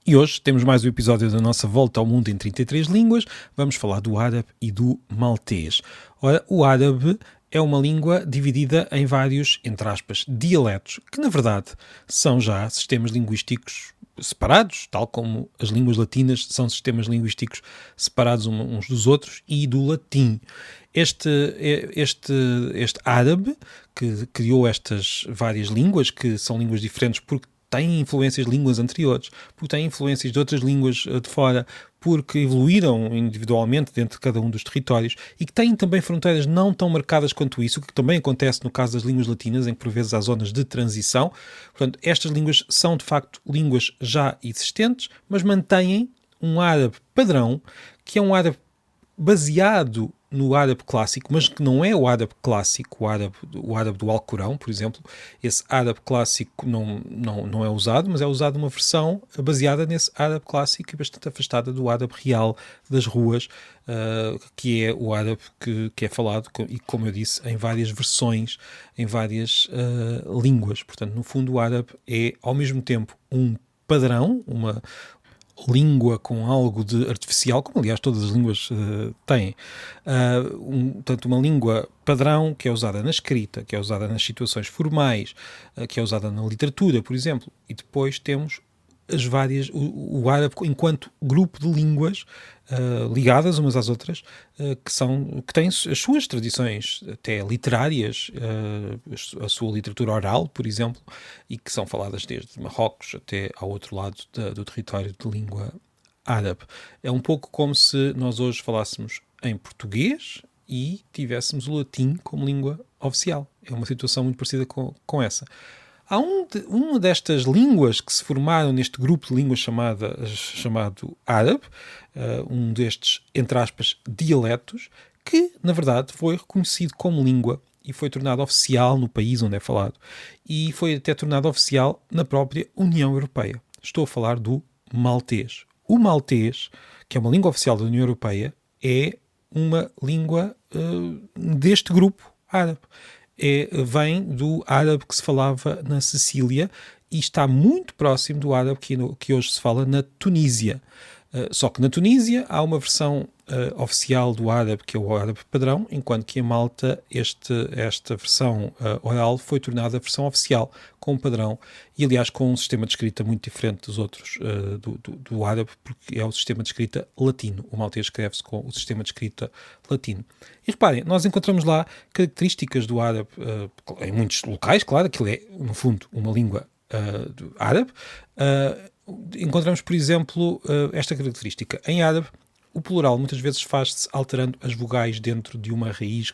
E hoje temos mais um episódio da nossa volta ao mundo em 33 línguas. Vamos falar do árabe e do maltês. Ora, o árabe é uma língua dividida em vários, entre aspas, dialetos, que na verdade são já sistemas linguísticos separados, tal como as línguas latinas são sistemas linguísticos separados uns dos outros, e do latim. Este árabe, que criou estas várias línguas, que são línguas diferentes porque têm influências de línguas anteriores, porque têm influências de outras línguas de fora, porque evoluíram individualmente dentro de cada um dos territórios e que têm também fronteiras não tão marcadas quanto isso, o que também acontece no caso das línguas latinas, em que por vezes há zonas de transição. Portanto, estas línguas são de facto línguas já existentes, mas mantêm um árabe padrão, que é um árabe baseado no árabe clássico, mas que não é o árabe clássico, o árabe do Alcorão, por exemplo. Esse árabe clássico não é usado, mas é usado uma versão baseada nesse árabe clássico e bastante afastada do árabe real das ruas, que é o árabe que é falado, e como eu disse, em várias versões, em várias línguas. Portanto, no fundo, o árabe é, ao mesmo tempo, um padrão, uma língua com algo de artificial, como aliás todas as línguas têm. Portanto, uma língua padrão que é usada na escrita, que é usada nas situações formais, que é usada na literatura, por exemplo. E depois temos as várias, o árabe enquanto grupo de línguas ligadas umas às outras, que têm as suas tradições até literárias, a sua literatura oral, por exemplo, e que são faladas desde Marrocos até ao outro lado do território de língua árabe. É um pouco como se nós hoje falássemos em português e tivéssemos o latim como língua oficial. É uma situação muito parecida com essa. Há uma destas línguas que se formaram neste grupo de línguas chamado árabe, um destes, entre aspas, dialetos, que, na verdade, foi reconhecido como língua e foi tornado oficial no país onde é falado. E foi até tornado oficial na própria União Europeia. Estou a falar do maltês. O maltês, que é uma língua oficial da União Europeia, é uma língua deste grupo árabe. Vem do árabe que se falava na Sicília e está muito próximo do árabe que hoje se fala na Tunísia. Só que na Tunísia há uma versão oficial do árabe, que é o árabe padrão, enquanto que em Malta esta versão oral foi tornada a versão oficial, com um padrão, e aliás com um sistema de escrita muito diferente dos outros do árabe, porque é o sistema de escrita latino. O maltês escreve-se com o sistema de escrita latino. E reparem, nós encontramos lá características do árabe em muitos locais, claro, aquilo é, no fundo, uma língua árabe. Encontramos, por exemplo, esta característica. Em árabe, o plural muitas vezes faz-se alterando as vogais dentro de uma raiz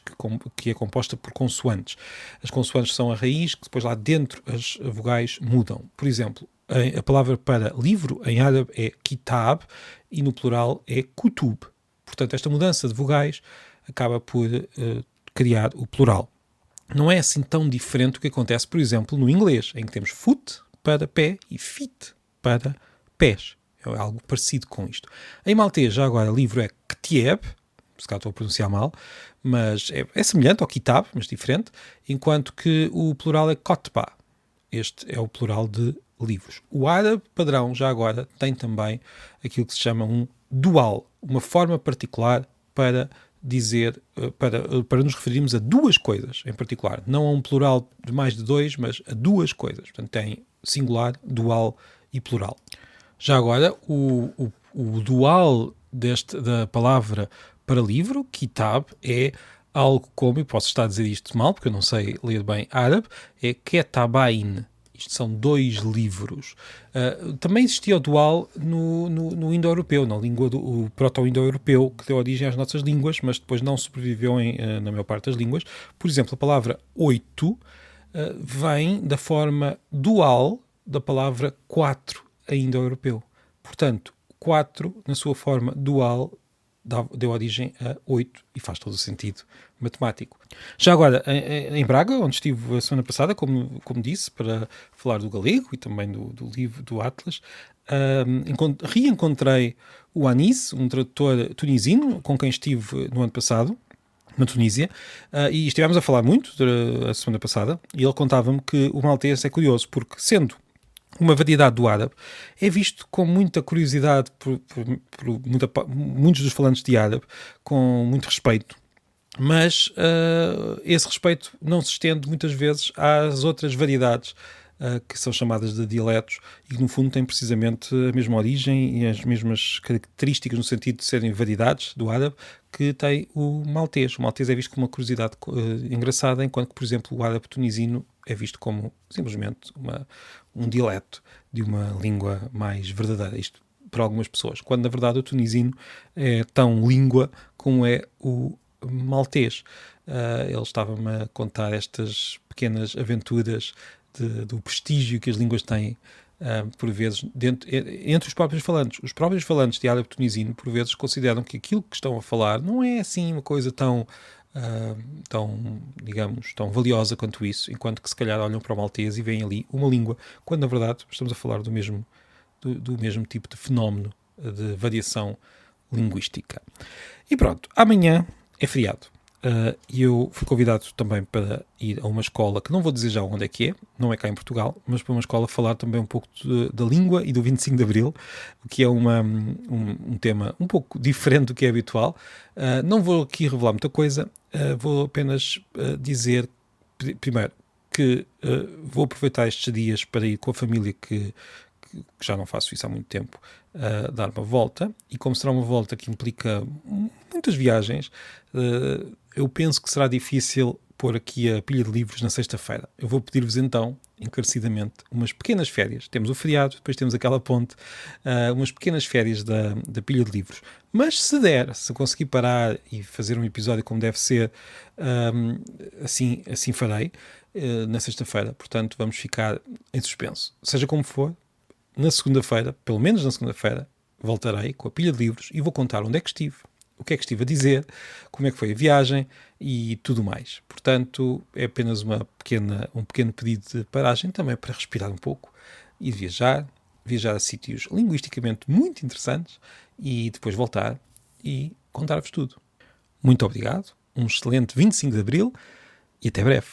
que é composta por consoantes. As consoantes são a raiz, que depois lá dentro as vogais mudam. Por exemplo, a palavra para livro em árabe é kitab e no plural é kutub. Portanto, esta mudança de vogais acaba por criar o plural. Não é assim tão diferente do que acontece, por exemplo, no inglês, em que temos foot para pé e feet para pés. É algo parecido com isto. Em maltês, já agora, livro é ktieb, se calhar estou a pronunciar mal, mas é semelhante ao kitab, mas diferente, enquanto que o plural é kotba. Este é o plural de livros. O árabe padrão, já agora, tem também aquilo que se chama um dual, uma forma particular para dizer, para nos referirmos a duas coisas em particular. Não a um plural de mais de dois, mas a duas coisas. Portanto, tem singular, dual e plural. Já agora, o dual da palavra para livro, kitab, é algo como, e posso estar a dizer isto mal, porque eu não sei ler bem árabe, é ketabain. Isto são dois livros. Também existia o dual no indo-europeu, na língua do proto-indo-europeu, que deu origem às nossas línguas, mas depois não sobreviveu na maior parte das línguas. Por exemplo, a palavra oito vem da forma dual da palavra quatro ainda europeu. Portanto, 4, na sua forma dual, deu origem a 8 e faz todo o sentido matemático. Já agora, em Braga, onde estive a semana passada, como disse, para falar do galego e também do livro do Atlas, reencontrei o Anis, um tradutor tunisino, com quem estive no ano passado, na Tunísia, e estivemos a falar muito a semana passada, e ele contava-me que o maltês é curioso, porque sendo uma variedade do árabe, é visto com muita curiosidade muitos dos falantes de árabe, com muito respeito. Mas esse respeito não se estende muitas vezes às outras variedades que são chamadas de dialetos e que no fundo têm precisamente a mesma origem e as mesmas características no sentido de serem variedades do árabe que tem o maltês. O maltês é visto como uma curiosidade engraçada, enquanto que, por exemplo, o árabe tunisino é visto como simplesmente um dialeto de uma língua mais verdadeira. Isto para algumas pessoas, quando na verdade o tunisino é tão língua como é o maltês. Ele estava-me a contar estas pequenas aventuras do prestígio que as línguas têm, por vezes, entre os próprios falantes. Os próprios falantes de árabe tunisino, por vezes, consideram que aquilo que estão a falar não é assim uma coisa tão, digamos, tão valiosa quanto isso, enquanto que se calhar olham para o maltês e veem ali uma língua, quando na verdade estamos a falar do mesmo tipo de fenómeno de variação linguística. E pronto, amanhã é feriado. E eu fui convidado também para ir a uma escola, que não vou dizer já onde é que é, não é cá em Portugal, mas para uma escola falar também um pouco da língua e do 25 de Abril, o que é um tema um pouco diferente do que é habitual. Não vou aqui revelar muita coisa, vou apenas dizer, primeiro, que vou aproveitar estes dias para ir com a família que já não faço isso há muito tempo, dar uma volta, e como será uma volta que implica muitas viagens, eu penso que será difícil pôr aqui a pilha de livros na sexta-feira. Eu vou pedir-vos então, encarecidamente, umas pequenas férias. Temos o feriado, depois temos aquela ponte, umas pequenas férias da pilha de livros. Mas se der, se conseguir parar e fazer um episódio como deve ser, assim farei, na sexta-feira. Portanto, vamos ficar em suspenso. Seja como for, na segunda-feira, pelo menos na segunda-feira, voltarei com a pilha de livros e vou contar onde é que estive, o que é que estive a dizer, como é que foi a viagem e tudo mais. Portanto, é apenas um pequeno pedido de paragem também para respirar um pouco e viajar a sítios linguisticamente muito interessantes e depois voltar e contar-vos tudo. Muito obrigado, um excelente 25 de Abril e até breve.